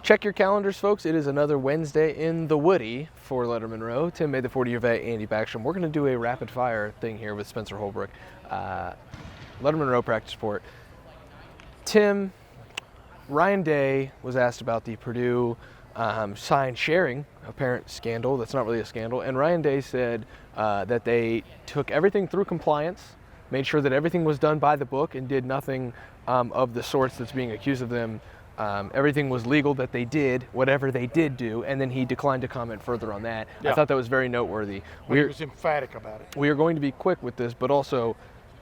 Check your calendars, folks. It is another Wednesday in the Woody for Lettermen Row. Tim May, the 40-year vet, Andy Backstrom. We're going to do a rapid-fire thing here with Spencer Holbrook. Lettermen Row practice report. Tim, Ryan Day was asked about the Purdue sign sharing apparent scandal. That's not really a scandal. And Ryan Day said that they took everything through compliance, made sure that everything was done by the book, and did nothing of the sorts that's being accused of them. Everything was legal that they did, whatever they did do, and then he declined to comment further on that. Yeah. I thought that was very noteworthy. He was emphatic about it. We are going to be quick with this, but also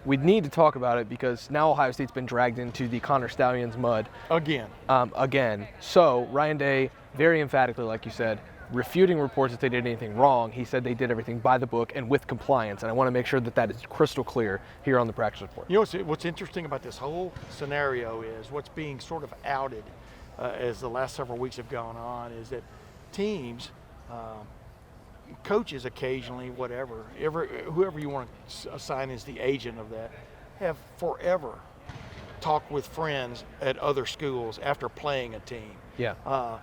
we need to talk about it because now Ohio State's been dragged into the Connor Stallions mud. Again. So Ryan Day, very emphatically, like you said, refuting reports that they did anything wrong. He said they did everything by the book and with compliance, and I want to make sure that that is crystal clear here on the practice report. You know what's interesting about this whole scenario is what's being sort of outed as the last several weeks have gone on is that teams, coaches occasionally, whoever you want to assign as the agent of that, have forever talked with friends at other schools after playing a team. Yeah.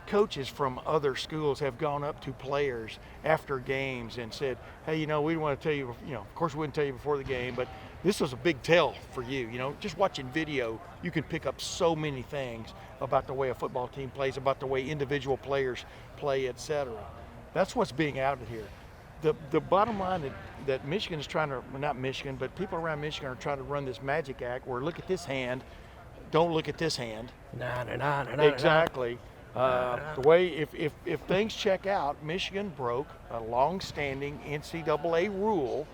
Coaches from other schools have gone up to players after games and said, hey, we want to tell you, of course we wouldn't tell you before the game, but this was a big tell for you. Just watching video, you can pick up so many things about the way a football team plays, about the way individual players play, etc. That's what's being outed here. The bottom line that Michigan is trying to, well, not Michigan, but people around Michigan are trying to run this magic act where look at this hand, don't look at this hand. Exactly. The way, if things check out, Michigan broke a long-standing NCAA rule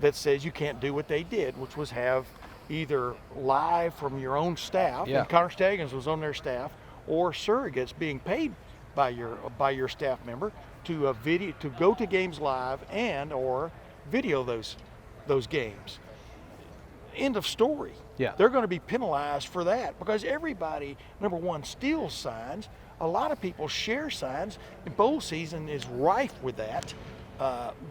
that says you can't do what they did, which was have either live from your own staff, and Connor Stallions was on their staff, or surrogates being paid by your staff member to go to games live and or video those games. End of story. Yeah. They're going to be penalized for that because everybody, number one, steals signs. A lot of people share signs. And bowl season is rife with that.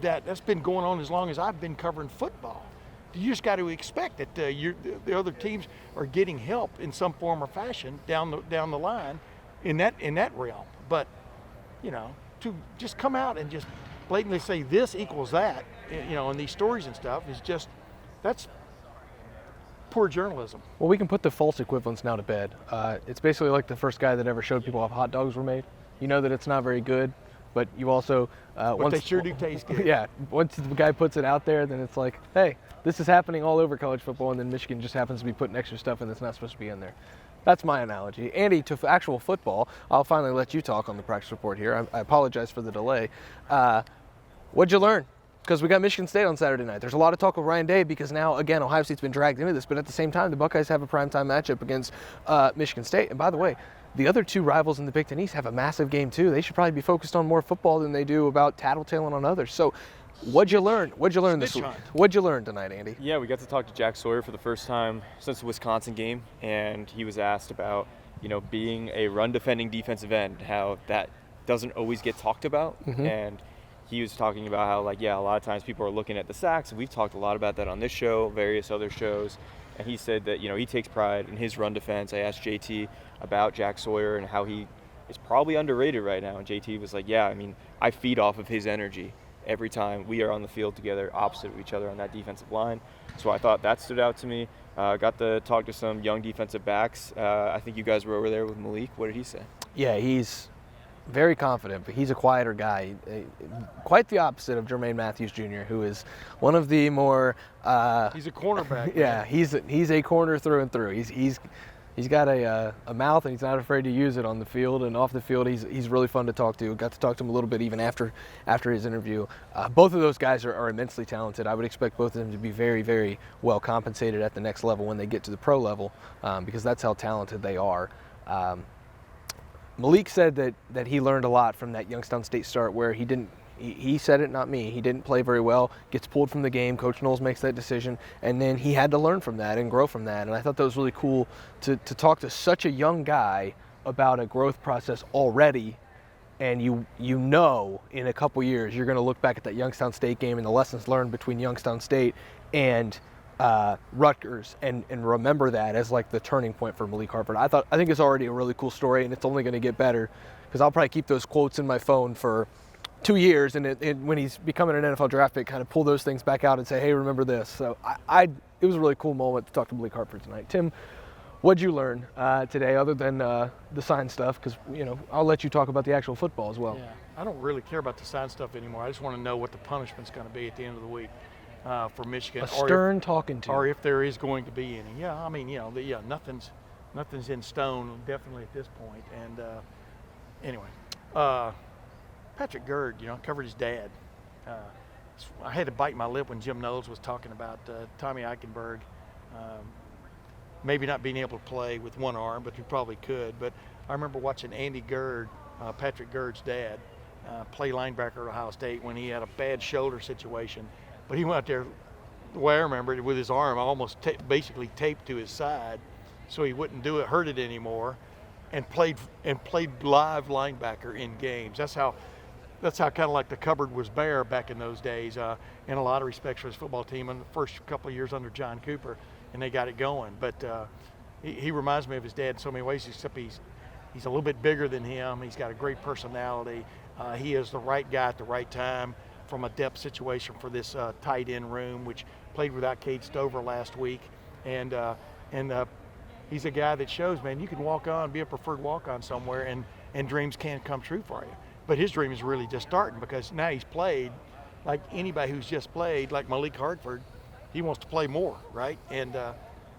That's been going on as long as I've been covering football. You just got to expect that the other teams are getting help in some form or fashion down the line in that realm. But to just come out and just blatantly say this equals that, in these stories and stuff is that's poor journalism. Well, we can put the false equivalence now to bed. It's basically like the first guy that ever showed people how hot dogs were made. You know that it's not very good, but you also but they sure do taste good. Yeah, once the guy puts it out there, then it's like, hey, this is happening all over college football, and then Michigan just happens to be putting extra stuff in that's not supposed to be in there. That's my analogy. Andy, to actual football, I'll finally let you talk on the practice report here. I apologize for the delay. What'd you learn? Because we got Michigan State on Saturday night. There's a lot of talk of Ryan Day because now, again, Ohio State's been dragged into this, but at the same time, the Buckeyes have a primetime matchup against Michigan State. And by the way, the other two rivals in the Big Ten East have a massive game too. They should probably be focused on more football than they do about tattletaling on others. So what'd you learn? What'd you learn this week? What'd you learn tonight, Andy? Yeah, we got to talk to Jack Sawyer for the first time since the Wisconsin game, and he was asked about, being a run-defending defensive end, how that doesn't always get talked about. Mm-hmm. And he was talking about how, a lot of times people are looking at the sacks, and we've talked a lot about that on this show, various other shows. And he said that, he takes pride in his run defense. I asked JT about Jack Sawyer and how he is probably underrated right now. And JT was like, yeah, I feed off of his energy every time we are on the field together, opposite of each other on that defensive line. So I thought that stood out to me. Got to talk to some young defensive backs. I think you guys were over there with Malik. What did he say? Yeah, he's very confident, but he's a quieter guy. Quite the opposite of Jermaine Matthews Jr., who is one of the more... he's a cornerback. Yeah, he's a corner through and through. He's got a mouth, and he's not afraid to use it on the field and off the field. He's really fun to talk to. Got to talk to him a little bit even after his interview. Both of those guys are immensely talented. I would expect both of them to be very, very well compensated at the next level when they get to the pro level, because that's how talented they are. Malik said that he learned a lot from that Youngstown State start where he said it, not me. He didn't play very well, gets pulled from the game. Coach Knowles makes that decision, and then he had to learn from that and grow from that. And I thought that was really cool to talk to such a young guy about a growth process already. And in a couple years, you're going to look back at that Youngstown State game and the lessons learned between Youngstown State and Rutgers and remember that as like the turning point for Malik Hartford. I think it's already a really cool story, and it's only going to get better because I'll probably keep those quotes in my phone for 2 years, and when he's becoming an NFL draft pick, kind of pull those things back out and say, hey, remember this. So it was a really cool moment to talk to Malik Hartford tonight. Tim, what'd you learn today other than the sign stuff? Because, I'll let you talk about the actual football as well. Yeah, I don't really care about the sign stuff anymore. I just want to know what the punishment's going to be at the end of the week for Michigan. A stern talking to. Or if there is going to be any. Yeah, I mean, nothing's in stone, definitely at this point. And anyway, Patrick Gerd, covered his dad. I had to bite my lip when Jim Knowles was talking about Tommy Eichenberg maybe not being able to play with one arm, but he probably could. But I remember watching Andy Gerd, Patrick Gerd's dad, play linebacker at Ohio State when he had a bad shoulder situation. But he went out there, the way I remember it, with his arm almost basically taped to his side so he wouldn't hurt it anymore, and played live linebacker in games. That's how kind of like the cupboard was bare back in those days, in a lot of respects for his football team in the first couple of years under John Cooper, and they got it going. But he reminds me of his dad in so many ways, except he's a little bit bigger than him. He's got a great personality. He is the right guy at the right time from a depth situation for this tight end room, which played without Cade Stover last week. And he's a guy that shows, man, you can walk on, be a preferred walk-on somewhere, and dreams can come true for you. But his dream is really just starting, because now he's played like anybody who's just played, like Malik Hartford. He wants to play more, right? And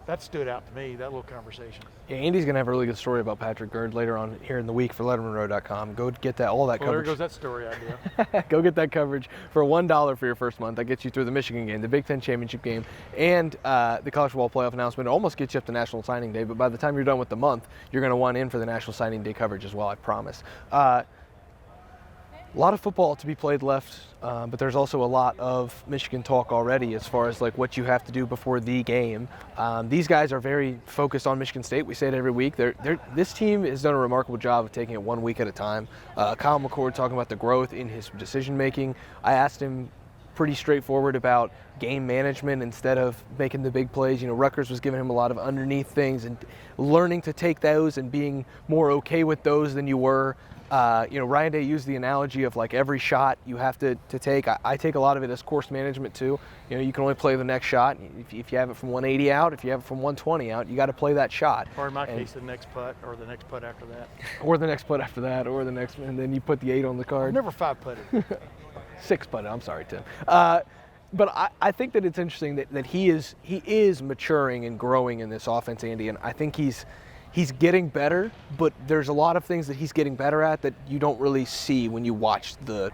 that stood out to me, that little conversation. Yeah, Andy's going to have a really good story about Patrick Gerd later on here in the week for LettermenRow.com. Go get all that coverage. There goes that story idea. Go get that coverage for $1 for your first month. That gets you through the Michigan game, the Big Ten championship game, and the college football playoff announcement. It almost gets you up to National Signing Day, but by the time you're done with the month, you're going to want in for the National Signing Day coverage as well, I promise. A lot of football to be played left, but there's also a lot of Michigan talk already as far as like what you have to do before the game. These guys are very focused on Michigan State. We say it every week. This team has done a remarkable job of taking it 1 week at a time. Kyle McCord talking about the growth in his decision making. I asked him pretty straightforward about game management instead of making the big plays. Rutgers was giving him a lot of underneath things and learning to take those and being more okay with those than you were. Ryan Day used the analogy of like every shot you have to take. I take a lot of it as course management too. You can only play the next shot. If you have it from 180 out, if you have it from 120 out, you got to play that shot. Or in my case, the next putt, or the next putt after that. Or the next putt after that, or the next, and then you put the 8 on the card. I've never 5-putted. 6 putted. I'm sorry, Tim. But I think that it's interesting that he is maturing and growing in this offense, Andy, and I think he's getting better, but there's a lot of things that he's getting better at that you don't really see when you watch the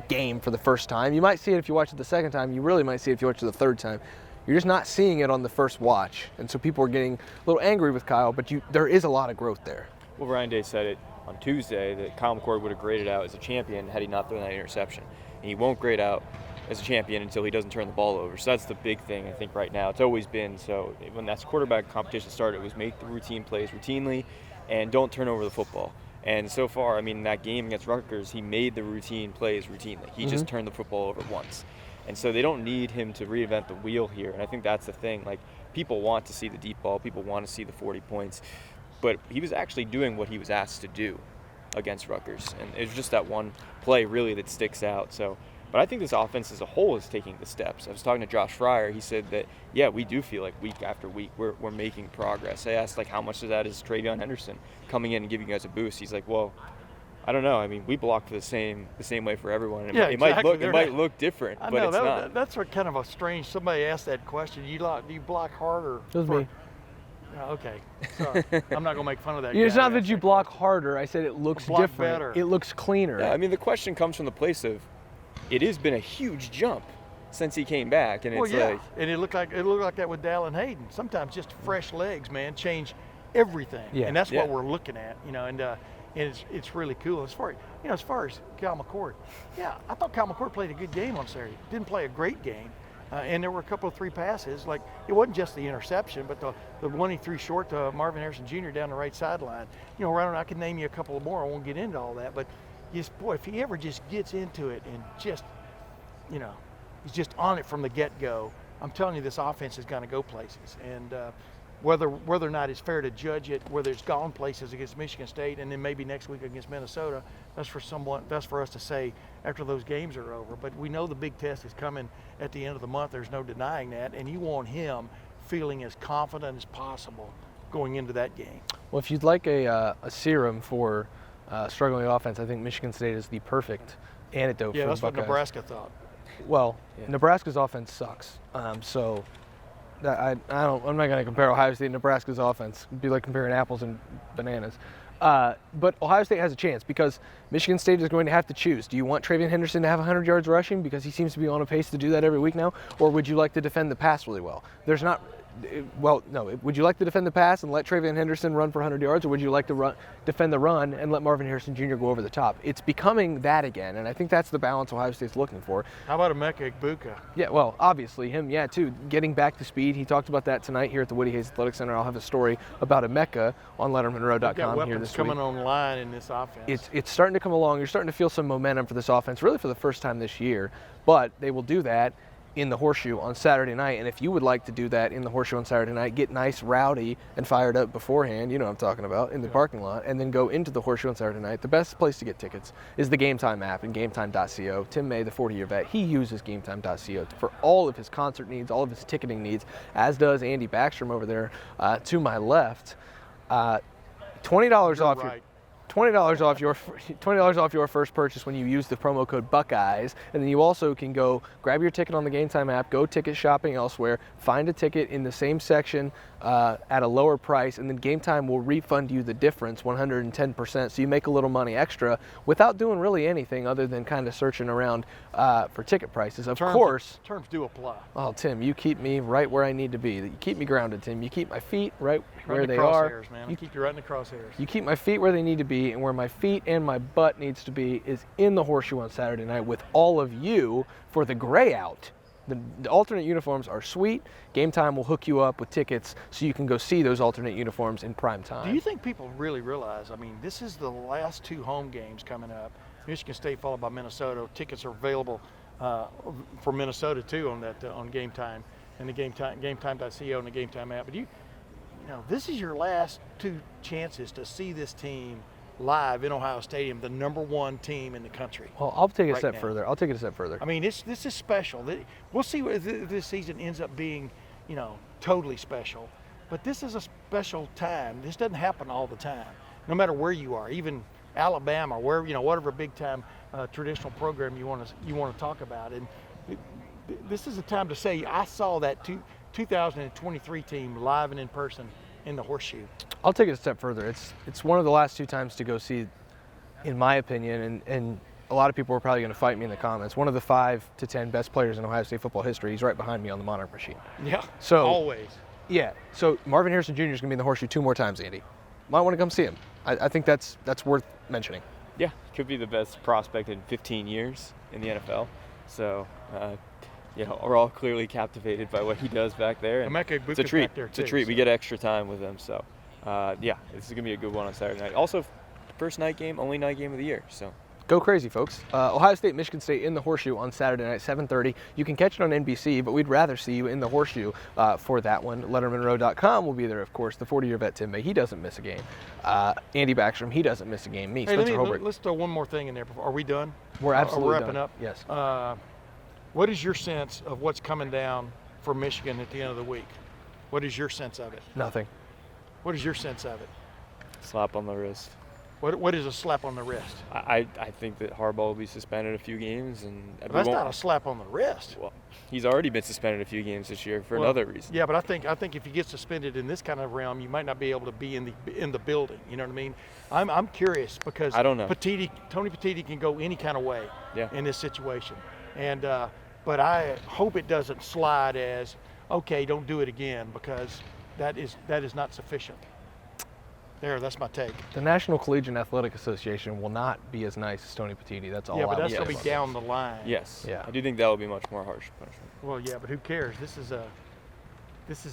game for the first time. You might see it if you watch it the second time. You really might see it if you watch it the third time. You're just not seeing it on the first watch. And so people are getting a little angry with Kyle, but there is a lot of growth there. Well, Ryan Day said it on Tuesday that Kyle McCord would have graded out as a champion had he not thrown that interception. And he won't grade out as a champion until he doesn't turn the ball over. So that's the big thing, I think, right now. It's always been. So when that quarterback competition started, it was make the routine plays routinely and don't turn over the football. And so far, I mean, that game against Rutgers, he made the routine plays routinely. He just turned the football over once. And so they don't need him to reinvent the wheel here. And I think that's the thing. Like, people want to see the deep ball. People want to see the 40 points. But he was actually doing what he was asked to do against Rutgers. And it was just that one play, really, that sticks out. So, but I think this offense as a whole is taking the steps. I was talking to Josh Fryer. He said that, yeah, we do feel like week after week we're making progress. I asked, like, how much of that is Travion Henderson coming in and giving you guys a boost? He's like, well, I don't know. I mean, we blocked the same way for everyone. Yeah, exactly. It might look different, but it's not. That's what kind of a strange. Somebody asked that question. Do you block harder? It was me. Okay, sorry. I'm not gonna make fun of that. It's not that you block harder. I said it looks different. Better. It looks cleaner. Yeah, I mean, the question comes from the place of, it has been a huge jump since he came back, and it's like, and it looked like that with Dallin Hayden. Sometimes just fresh legs, man, change everything. Yeah. And that's what we're looking at, and it's really cool. As far as Kyle McCord, I thought Kyle McCord played a good game on Saturday. Didn't play a great game. And there were a couple of 3 passes. Like, it wasn't just the interception, but the one he threw short to Marvin Harrison Jr. down the right sideline. I can name you a couple of more. I won't get into all that, but if he ever just gets into it and just, he's just on it from the get-go, I'm telling you, this offense is going to go places. And whether or not it's fair to judge it, whether it's gone places against Michigan State and then maybe next week against Minnesota, that's for us to say after those games are over. But we know the big test is coming at the end of the month. There's no denying that. And you want him feeling as confident as possible going into that game. Well, if you'd like a serum for struggling offense, I think Michigan State is the perfect antidote for the Buckeyes. Yeah, that's what Nebraska thought. Well, Nebraska's offense sucks. So I'm not going to compare Ohio State and Nebraska's offense. It'd be like comparing apples and bananas. But Ohio State has a chance because Michigan State is going to have to choose. Do you want Travion Henderson to have 100 yards rushing because he seems to be on a pace to do that every week now? Or would you like to defend the pass really well? No. Would you like to defend the pass and let Travion Henderson run for 100 yards, or would you like to defend the run and let Marvin Harrison Jr. go over the top? It's becoming that again, and I think that's the balance Ohio State's looking for. How about Emeka Egbuka? Yeah, well, obviously him, too. Getting back to speed. He talked about that tonight here at the Woody Hayes Athletic Center. I'll have a story about Emeka on LettermenRow.com here this week. Coming online in this offense. It's starting to come along. You're starting to feel some momentum for this offense, really for the first time this year. But they will do that in the Horseshoe on Saturday night. And if you would like to do that in the Horseshoe on Saturday night, get nice, rowdy, and fired up beforehand, you know what I'm talking about, in the parking lot, and then go into the Horseshoe on Saturday night, the best place to get tickets is the Game Time app and gametime.co. Tim May, the 40-year vet, he uses gametime.co for all of his concert needs, all of his ticketing needs, as does Andy Backstrom over there to my left. $20 off right. $20 off your first purchase when you use the promo code Buckeyes, and then you also can go grab your ticket on the Game Time app, go ticket shopping elsewhere, find a ticket in the same section at a lower price, and then Game Time will refund you the difference, 110%. So you make a little money extra without doing really anything other than kind of searching around for ticket prices. Of course, terms do apply. Oh, Tim, you keep me right where I need to be. You keep me grounded, Tim. You keep my feet right where they are. Man. You keep you right in the crosshairs. You keep my feet where they need to be, and where my feet and my butt needs to be is in the Horseshoe on Saturday night with all of you for the gray out. The alternate uniforms are sweet. Game Time will hook you up with tickets so you can go see those alternate uniforms in prime time. Do you think people really realize, I mean, this is the last two home games coming up. Michigan State followed by Minnesota. Tickets are available for Minnesota too on Game Time and the gametime.co and the Game Time app. But you know, this is your last two chances to see this team live in Ohio Stadium, the #1 team in the country. Well, I'll take it a right step now. further. I'll take it a step further. I mean, this is special. We'll see if this season ends up being, totally special. But this is a special time. This doesn't happen all the time, no matter where you are, even Alabama, where whatever big time traditional program you want to talk about. And this is a time to say I saw that 2023 team live and in person in the Horseshoe. I'll take it a step further. It's one of the last two times to go see, in my opinion, and a lot of people are probably going to fight me in the comments, one of the 5 to 10 best players in Ohio State football history. He's right behind me on the Monarch machine. Yeah, so always. Yeah, so Marvin Harrison Jr. is going to be in the Horseshoe 2 more times, Andy. Might want to come see him. I think that's worth mentioning. Yeah, could be the best prospect in 15 years in the NFL. So, we're all clearly captivated by what he does back there. And it's a treat. It's a treat. We get extra time with him. So, this is going to be a good one on Saturday night. Also, first night game, only night game of the year. So. Go crazy, folks. Ohio State, Michigan State in the Horseshoe on Saturday night, 7:30. You can catch it on NBC, but we'd rather see you in the Horseshoe for that one. LettermenRow.com will be there, of course. The 40-year vet, Tim May, he doesn't miss a game. Andy Backstrom, he doesn't miss a game. Me, Spencer Holbrook. Let's throw one more thing in there. Are we done? We're absolutely wrapping done. Up? Yes. What is your sense of what's coming down for Michigan at the end of the week? What is your sense of it? Nothing. What is your sense of it? Slap on the wrist. What is a slap on the wrist? I think that Harbaugh will be suspended a few games, and that's not a slap on the wrist. Well, he's already been suspended a few games this year for another reason. Yeah, but I think if you get suspended in this kind of realm, you might not be able to be in the building. You know what I mean? I'm curious because I don't know. Tony Petitti can go any kind of way in this situation, and but I hope it doesn't slide as okay, don't do it again, because that is not sufficient. That's my take. The National Collegiate Athletic Association will not be as nice as Tony Petitti. That's all. Yeah, but I that's will going say. to be down the line. Yes. Yeah. I do think that will be much more harsh punishment. Well, yeah, but who cares? This is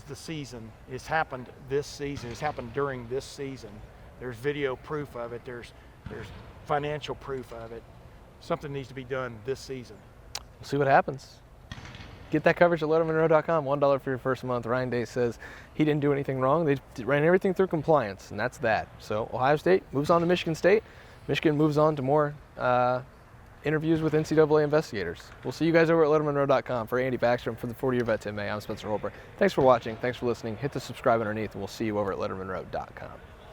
the season. It's happened this season. It's happened during this season. There's video proof of it. There's financial proof of it. Something needs to be done this season. We'll see what happens. get that coverage at lettermenrow.com. $1 for your first month. Ryan Day says he didn't do anything wrong. They ran everything through compliance, and that's that. So Ohio State moves on to Michigan State. Michigan moves on to more interviews with NCAA investigators. We'll see you guys over at lettermenrow.com. For Andy Backstrom, for the 40-year vet Tim May, I'm Spencer Holbrook. Thanks for watching. Thanks for listening. Hit the subscribe underneath, and we'll see you over at lettermenrow.com.